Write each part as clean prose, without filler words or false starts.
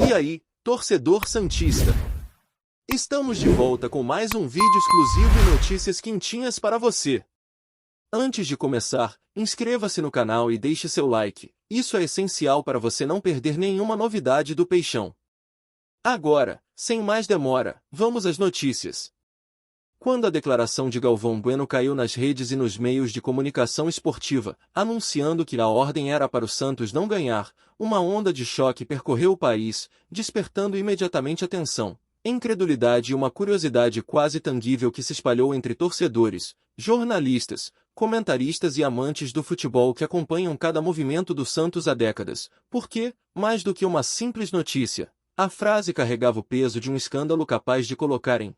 E aí, torcedor santista? Estamos de volta com mais um vídeo exclusivo e notícias quentinhas para você. Antes de começar, inscreva-se no canal e deixe seu like. Isso é essencial para você não perder nenhuma novidade do Peixão. Agora, sem mais demora, vamos às notícias. Quando a declaração de Galvão Bueno caiu nas redes e nos meios de comunicação esportiva, anunciando que a ordem era para o Santos não ganhar, uma onda de choque percorreu o país, despertando imediatamente atenção, incredulidade e uma curiosidade quase tangível que se espalhou entre torcedores, jornalistas, comentaristas e amantes do futebol que acompanham cada movimento do Santos há décadas, porque, mais do que uma simples notícia, a frase carregava o peso de um escândalo capaz de colocar em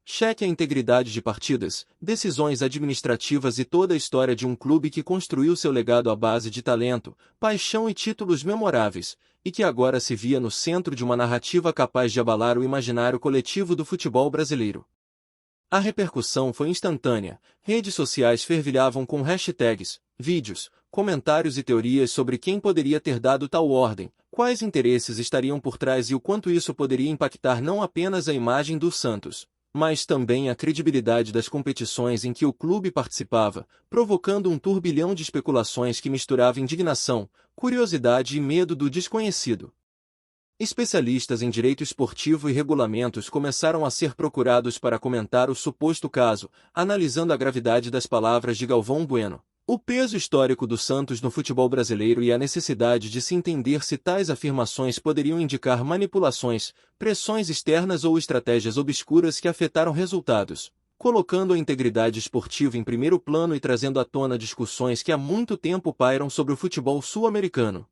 xeque a integridade de partidas, decisões administrativas e toda a história de um clube que construiu seu legado à base de talento, paixão e títulos memoráveis, e que agora se via no centro de uma narrativa capaz de abalar o imaginário coletivo do futebol brasileiro. A repercussão foi instantânea, redes sociais fervilhavam com hashtags, vídeos, comentários e teorias sobre quem poderia ter dado tal ordem, quais interesses estariam por trás e o quanto isso poderia impactar não apenas a imagem do Santos, mas também a credibilidade das competições em que o clube participava, provocando um turbilhão de especulações que misturava indignação, curiosidade e medo do desconhecido. Especialistas em direito esportivo e regulamentos começaram a ser procurados para comentar o suposto caso, analisando a gravidade das palavras de Galvão Bueno, o peso histórico do Santos no futebol brasileiro e a necessidade de se entender se tais afirmações poderiam indicar manipulações, pressões externas ou estratégias obscuras que afetaram resultados, colocando a integridade esportiva em primeiro plano e trazendo à tona discussões que há muito tempo pairam sobre o futebol sul-americano.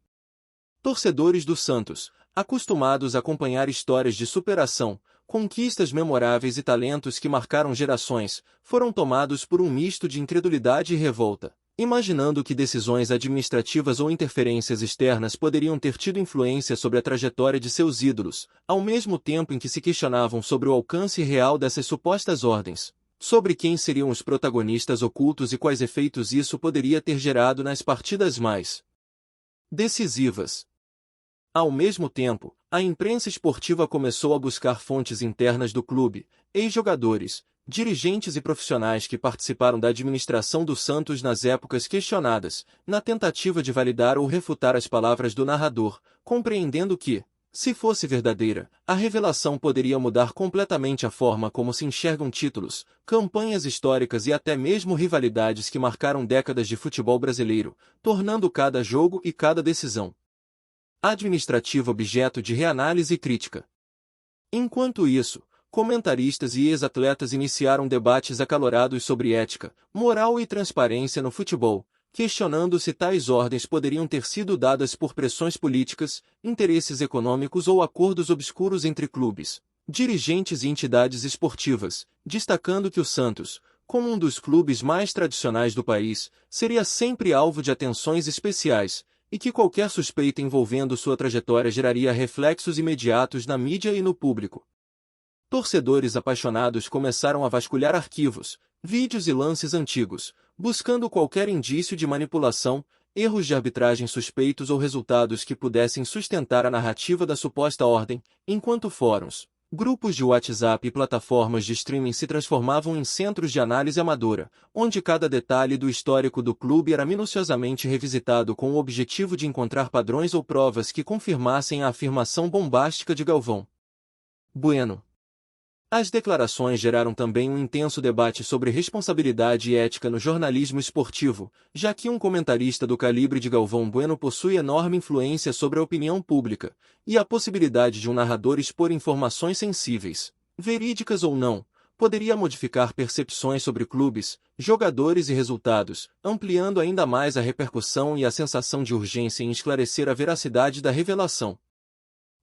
Torcedores do Santos, acostumados a acompanhar histórias de superação, conquistas memoráveis e talentos que marcaram gerações, foram tomados por um misto de incredulidade e revolta, imaginando que decisões administrativas ou interferências externas poderiam ter tido influência sobre a trajetória de seus ídolos, ao mesmo tempo em que se questionavam sobre o alcance real dessas supostas ordens, sobre quem seriam os protagonistas ocultos e quais efeitos isso poderia ter gerado nas partidas mais decisivas. Ao mesmo tempo, a imprensa esportiva começou a buscar fontes internas do clube, ex-jogadores, dirigentes e profissionais que participaram da administração do Santos nas épocas questionadas, na tentativa de validar ou refutar as palavras do narrador, compreendendo que, se fosse verdadeira, a revelação poderia mudar completamente a forma como se enxergam títulos, campanhas históricas e até mesmo rivalidades que marcaram décadas de futebol brasileiro, tornando cada jogo e cada decisão administrativa objeto de reanálise e crítica. Enquanto isso, comentaristas e ex-atletas iniciaram debates acalorados sobre ética, moral e transparência no futebol, questionando se tais ordens poderiam ter sido dadas por pressões políticas, interesses econômicos ou acordos obscuros entre clubes, dirigentes e entidades esportivas, destacando que o Santos, como um dos clubes mais tradicionais do país, seria sempre alvo de atenções especiais, e que qualquer suspeita envolvendo sua trajetória geraria reflexos imediatos na mídia e no público. Torcedores apaixonados começaram a vasculhar arquivos, vídeos e lances antigos, buscando qualquer indício de manipulação, erros de arbitragem suspeitos ou resultados que pudessem sustentar a narrativa da suposta ordem, enquanto fóruns, grupos de WhatsApp e plataformas de streaming se transformavam em centros de análise amadora, onde cada detalhe do histórico do clube era minuciosamente revisitado com o objetivo de encontrar padrões ou provas que confirmassem a afirmação bombástica de Galvão Bueno. As declarações geraram também um intenso debate sobre responsabilidade e ética no jornalismo esportivo, já que um comentarista do calibre de Galvão Bueno possui enorme influência sobre a opinião pública, e a possibilidade de um narrador expor informações sensíveis, verídicas ou não, poderia modificar percepções sobre clubes, jogadores e resultados, ampliando ainda mais a repercussão e a sensação de urgência em esclarecer a veracidade da revelação.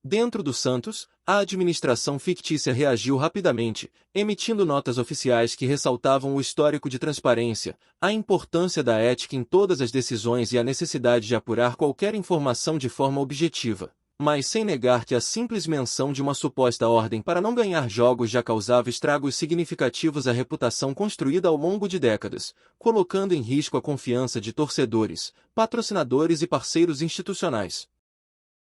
Dentro do Santos, a administração fictícia reagiu rapidamente, emitindo notas oficiais que ressaltavam o histórico de transparência, a importância da ética em todas as decisões e a necessidade de apurar qualquer informação de forma objetiva, mas sem negar que a simples menção de uma suposta ordem para não ganhar jogos já causava estragos significativos à reputação construída ao longo de décadas, colocando em risco a confiança de torcedores, patrocinadores e parceiros institucionais.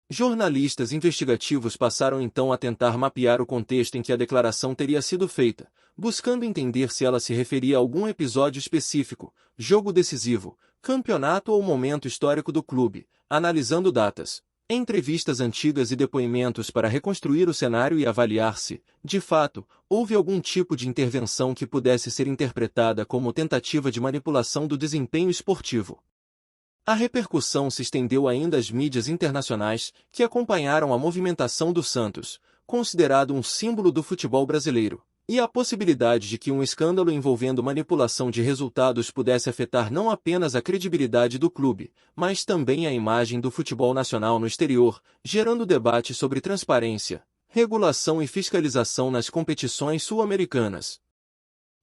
Jornalistas investigativos passaram então a tentar mapear o contexto em que a declaração teria sido feita, buscando entender se ela se referia a algum episódio específico, jogo decisivo, campeonato ou momento histórico do clube, analisando datas, entrevistas antigas e depoimentos para reconstruir o cenário e avaliar se, de fato, houve algum tipo de intervenção que pudesse ser interpretada como tentativa de manipulação do desempenho esportivo. A repercussão se estendeu ainda às mídias internacionais, que acompanharam a movimentação do Santos, considerado um símbolo do futebol brasileiro, e a possibilidade de que um escândalo envolvendo manipulação de resultados pudesse afetar não apenas a credibilidade do clube, mas também a imagem do futebol nacional no exterior, gerando debate sobre transparência, regulação e fiscalização nas competições sul-americanas.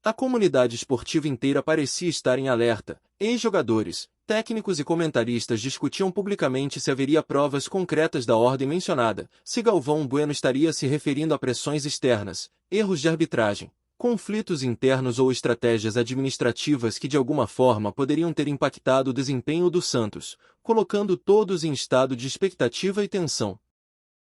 A comunidade esportiva inteira parecia estar em alerta. Ex-jogadores, técnicos e comentaristas discutiam publicamente se haveria provas concretas da ordem mencionada, se Galvão Bueno estaria se referindo a pressões externas, erros de arbitragem, conflitos internos ou estratégias administrativas que de alguma forma poderiam ter impactado o desempenho do Santos, colocando todos em estado de expectativa e tensão.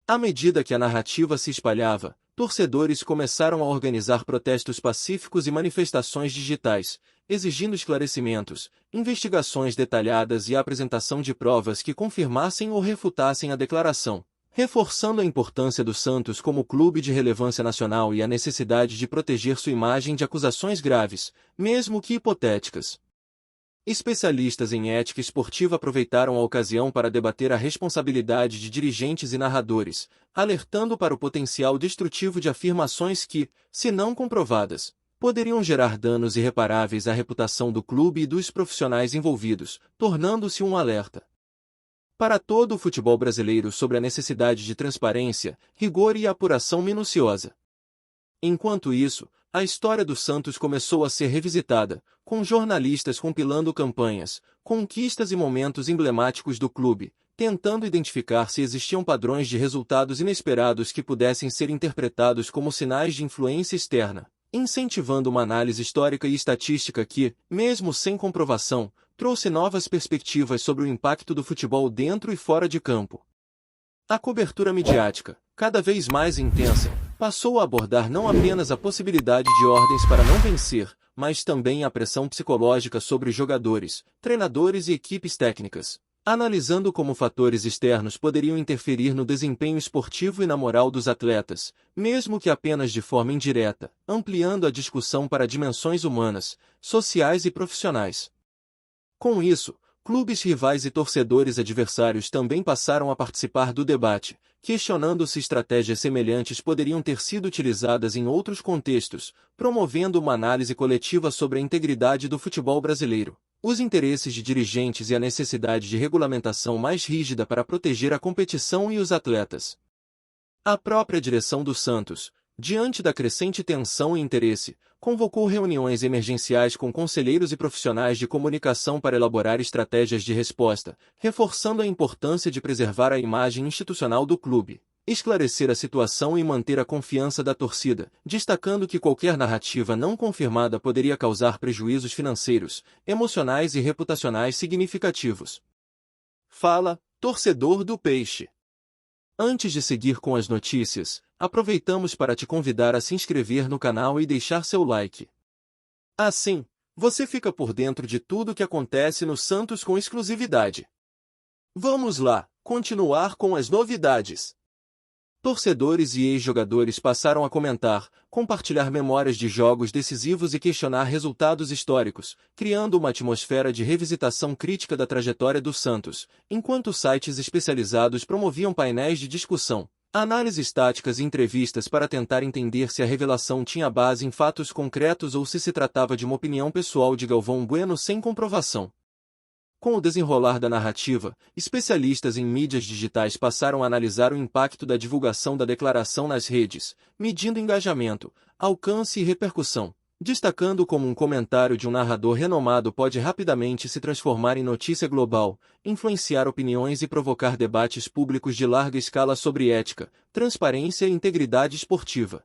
À medida que a narrativa se espalhava, torcedores começaram a organizar protestos pacíficos e manifestações digitais, exigindo esclarecimentos, investigações detalhadas e a apresentação de provas que confirmassem ou refutassem a declaração, reforçando a importância do Santos como clube de relevância nacional e a necessidade de proteger sua imagem de acusações graves, mesmo que hipotéticas. Especialistas em ética esportiva aproveitaram a ocasião para debater a responsabilidade de dirigentes e narradores, alertando para o potencial destrutivo de afirmações que, se não comprovadas, poderiam gerar danos irreparáveis à reputação do clube e dos profissionais envolvidos, tornando-se um alerta para todo o futebol brasileiro sobre a necessidade de transparência, rigor e apuração minuciosa. Enquanto isso, a história do Santos começou a ser revisitada, com jornalistas compilando campanhas, conquistas e momentos emblemáticos do clube, tentando identificar se existiam padrões de resultados inesperados que pudessem ser interpretados como sinais de influência externa, incentivando uma análise histórica e estatística que, mesmo sem comprovação, trouxe novas perspectivas sobre o impacto do futebol dentro e fora de campo. A cobertura midiática, cada vez mais intensa, passou a abordar não apenas a possibilidade de ordens para não vencer, mas também a pressão psicológica sobre jogadores, treinadores e equipes técnicas, analisando como fatores externos poderiam interferir no desempenho esportivo e na moral dos atletas, mesmo que apenas de forma indireta, ampliando a discussão para dimensões humanas, sociais e profissionais. Com isso, clubes rivais e torcedores adversários também passaram a participar do debate, questionando se estratégias semelhantes poderiam ter sido utilizadas em outros contextos, promovendo uma análise coletiva sobre a integridade do futebol brasileiro, os interesses de dirigentes e a necessidade de regulamentação mais rígida para proteger a competição e os atletas. A própria direção do Santos, diante da crescente tensão e interesse, convocou reuniões emergenciais com conselheiros e profissionais de comunicação para elaborar estratégias de resposta, reforçando a importância de preservar a imagem institucional do clube, esclarecer a situação e manter a confiança da torcida, destacando que qualquer narrativa não confirmada poderia causar prejuízos financeiros, emocionais e reputacionais significativos. Fala, torcedor do Peixe. Antes de seguir com as notícias, aproveitamos para te convidar a se inscrever no canal e deixar seu like. Assim, você fica por dentro de tudo o que acontece no Santos com exclusividade. Vamos lá, continuar com as novidades. Torcedores e ex-jogadores passaram a comentar, compartilhar memórias de jogos decisivos e questionar resultados históricos, criando uma atmosfera de revisitação crítica da trajetória do Santos, enquanto sites especializados promoviam painéis de discussão, análises táticas e entrevistas para tentar entender se a revelação tinha base em fatos concretos ou se tratava de uma opinião pessoal de Galvão Bueno sem comprovação. Com o desenrolar da narrativa, especialistas em mídias digitais passaram a analisar o impacto da divulgação da declaração nas redes, medindo engajamento, alcance e repercussão, destacando como um comentário de um narrador renomado pode rapidamente se transformar em notícia global, influenciar opiniões e provocar debates públicos de larga escala sobre ética, transparência e integridade esportiva.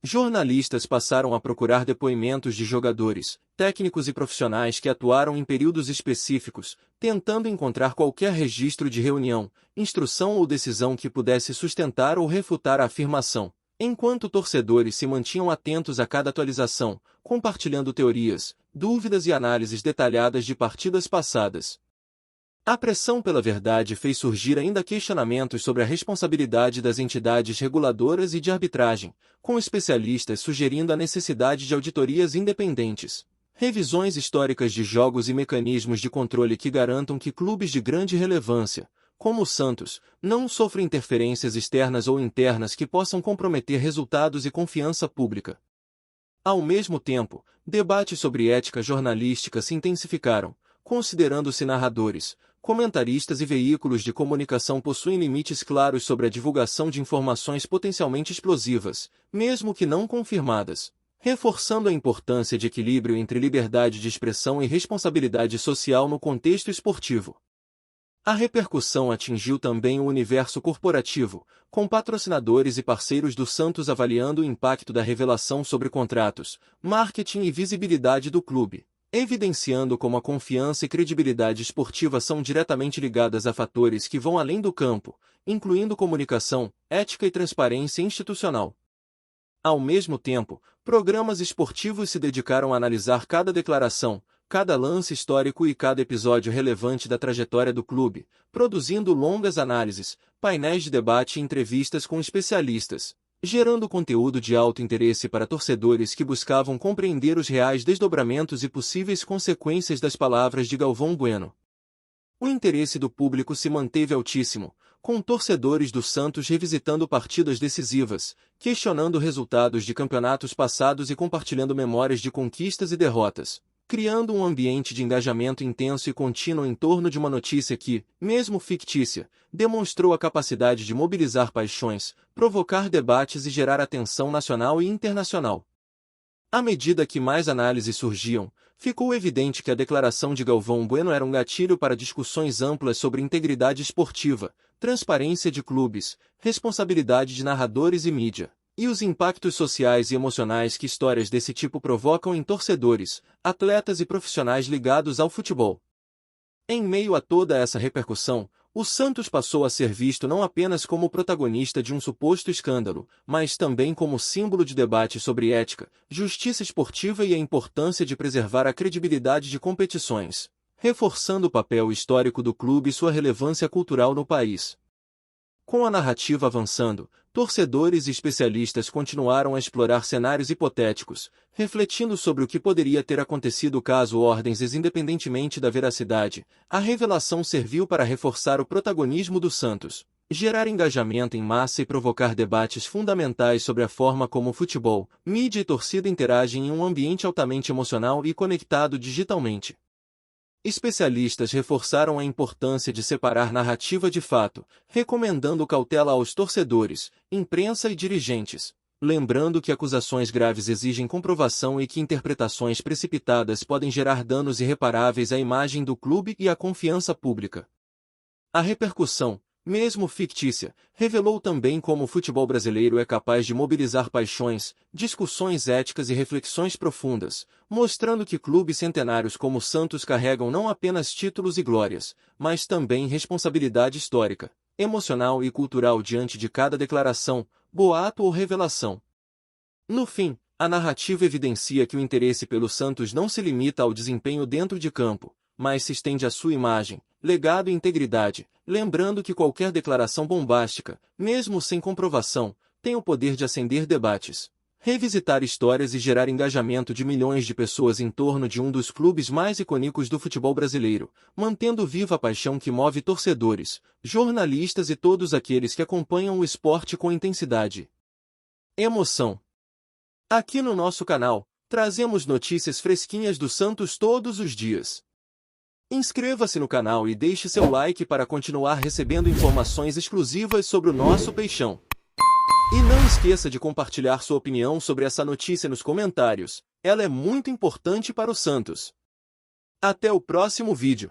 Jornalistas passaram a procurar depoimentos de jogadores, técnicos e profissionais que atuaram em períodos específicos, tentando encontrar qualquer registro de reunião, instrução ou decisão que pudesse sustentar ou refutar a afirmação, enquanto torcedores se mantinham atentos a cada atualização, compartilhando teorias, dúvidas e análises detalhadas de partidas passadas. A pressão pela verdade fez surgir ainda questionamentos sobre a responsabilidade das entidades reguladoras e de arbitragem, com especialistas sugerindo a necessidade de auditorias independentes, revisões históricas de jogos e mecanismos de controle que garantam que clubes de grande relevância, como o Santos, não sofrem interferências externas ou internas que possam comprometer resultados e confiança pública. Ao mesmo tempo, debates sobre ética jornalística se intensificaram, considerando-se narradores, comentaristas e veículos de comunicação possuem limites claros sobre a divulgação de informações potencialmente explosivas, mesmo que não confirmadas, reforçando a importância de equilíbrio entre liberdade de expressão e responsabilidade social no contexto esportivo. A repercussão atingiu também o universo corporativo, com patrocinadores e parceiros do Santos avaliando o impacto da revelação sobre contratos, marketing e visibilidade do clube, evidenciando como a confiança e credibilidade esportiva são diretamente ligadas a fatores que vão além do campo, incluindo comunicação, ética e transparência institucional. Ao mesmo tempo, programas esportivos se dedicaram a analisar cada declaração, cada lance histórico e cada episódio relevante da trajetória do clube, produzindo longas análises, painéis de debate e entrevistas com especialistas, gerando conteúdo de alto interesse para torcedores que buscavam compreender os reais desdobramentos e possíveis consequências das palavras de Galvão Bueno. O interesse do público se manteve altíssimo, com torcedores do Santos revisitando partidas decisivas, questionando resultados de campeonatos passados e compartilhando memórias de conquistas e derrotas, criando um ambiente de engajamento intenso e contínuo em torno de uma notícia que, mesmo fictícia, demonstrou a capacidade de mobilizar paixões, provocar debates e gerar atenção nacional e internacional. À medida que mais análises surgiam, ficou evidente que a declaração de Galvão Bueno era um gatilho para discussões amplas sobre integridade esportiva, transparência de clubes, responsabilidade de narradores e mídia, e os impactos sociais e emocionais que histórias desse tipo provocam em torcedores, atletas e profissionais ligados ao futebol. Em meio a toda essa repercussão, o Santos passou a ser visto não apenas como protagonista de um suposto escândalo, mas também como símbolo de debate sobre ética, justiça esportiva e a importância de preservar a credibilidade de competições, reforçando o papel histórico do clube e sua relevância cultural no país. Com a narrativa avançando, torcedores e especialistas continuaram a explorar cenários hipotéticos, refletindo sobre o que poderia ter acontecido caso ordens independentemente da veracidade. A revelação serviu para reforçar o protagonismo do Santos, gerar engajamento em massa e provocar debates fundamentais sobre a forma como o futebol, mídia e torcida interagem em um ambiente altamente emocional e conectado digitalmente. Especialistas reforçaram a importância de separar narrativa de fato, recomendando cautela aos torcedores, imprensa e dirigentes, lembrando que acusações graves exigem comprovação e que interpretações precipitadas podem gerar danos irreparáveis à imagem do clube e à confiança pública. A repercussão, mesmo fictícia, revelou também como o futebol brasileiro é capaz de mobilizar paixões, discussões éticas e reflexões profundas, mostrando que clubes centenários como o Santos carregam não apenas títulos e glórias, mas também responsabilidade histórica, emocional e cultural diante de cada declaração, boato ou revelação. No fim, a narrativa evidencia que o interesse pelo Santos não se limita ao desempenho dentro de campo, mas se estende à sua imagem, legado e integridade, lembrando que qualquer declaração bombástica, mesmo sem comprovação, tem o poder de acender debates, revisitar histórias e gerar engajamento de milhões de pessoas em torno de um dos clubes mais icônicos do futebol brasileiro, mantendo viva a paixão que move torcedores, jornalistas e todos aqueles que acompanham o esporte com intensidade. Emoção. Aqui no nosso canal, trazemos notícias fresquinhas do Santos todos os dias. Inscreva-se no canal e deixe seu like para continuar recebendo informações exclusivas sobre o nosso peixão. E não esqueça de compartilhar sua opinião sobre essa notícia nos comentários, ela é muito importante para o Santos. Até o próximo vídeo.